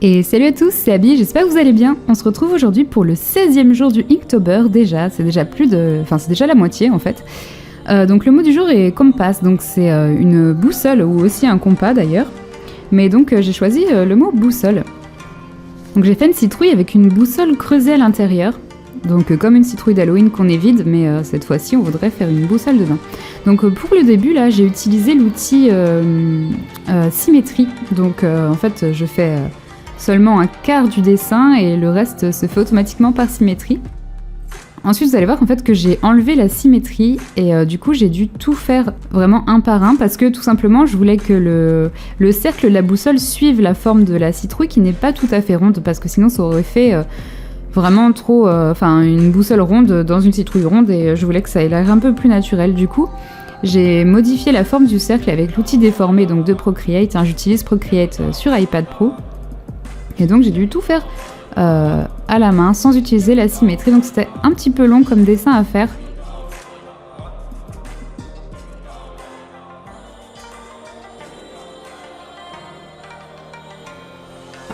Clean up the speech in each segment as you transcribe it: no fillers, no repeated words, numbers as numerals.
Et salut à tous, c'est Abby, j'espère que vous allez bien. On se retrouve aujourd'hui pour le 16e jour du Inktober déjà, c'est déjà c'est déjà la moitié en fait. Donc le mot du jour est compass, donc c'est une boussole ou aussi un compas d'ailleurs. Mais donc j'ai choisi le mot boussole. Donc j'ai fait une citrouille avec une boussole creusée à l'intérieur. Donc comme une citrouille d'Halloween qu'on évite, mais cette fois-ci on voudrait faire une boussole dedans. Donc pour le début là, j'ai utilisé l'outil symétrie. Donc en fait je fais seulement un quart du dessin et le reste se fait automatiquement par symétrie. Ensuite vous allez voir en fait que j'ai enlevé la symétrie et du coup j'ai dû tout faire vraiment un par un parce que tout simplement je voulais que le cercle de la boussole suive la forme de la citrouille qui n'est pas tout à fait ronde parce que sinon ça aurait fait vraiment trop une boussole ronde dans une citrouille ronde et je voulais que ça ait l'air un peu plus naturel. Du coup j'ai modifié la forme du cercle avec l'outil déformé donc de Procreate. J'utilise Procreate sur iPad Pro et donc j'ai dû tout faire à la main sans utiliser la symétrie, donc c'était un petit peu long comme dessin à faire.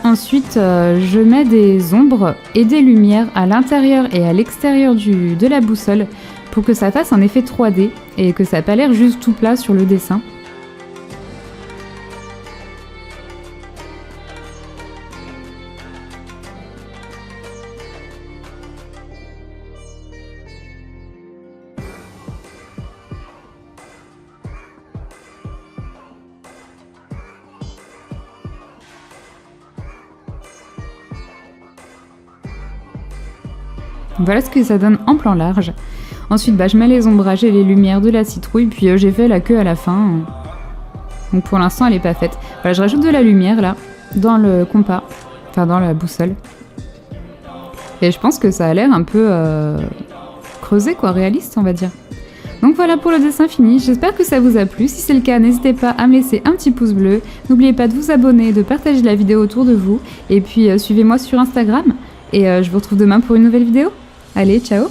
Ensuite je mets des ombres et des lumières à l'intérieur et à l'extérieur de la boussole pour que ça fasse un effet 3D et que ça n'a pas l'air juste tout plat sur le dessin. Voilà ce que ça donne en plan large. Ensuite je mets les ombrages et les lumières de la citrouille, puis j'ai fait la queue à la fin. Donc pour l'instant elle n'est pas faite. Voilà, je rajoute de la lumière là, dans le compas, enfin dans la boussole. Et je pense que ça a l'air un peu creusé quoi, réaliste on va dire. Donc voilà pour le dessin fini, j'espère que ça vous a plu. Si c'est le cas, n'hésitez pas à me laisser un petit pouce bleu. N'oubliez pas de vous abonner, de partager la vidéo autour de vous. Et puis suivez-moi sur Instagram. Et je vous retrouve demain pour une nouvelle vidéo. Allez, ciao!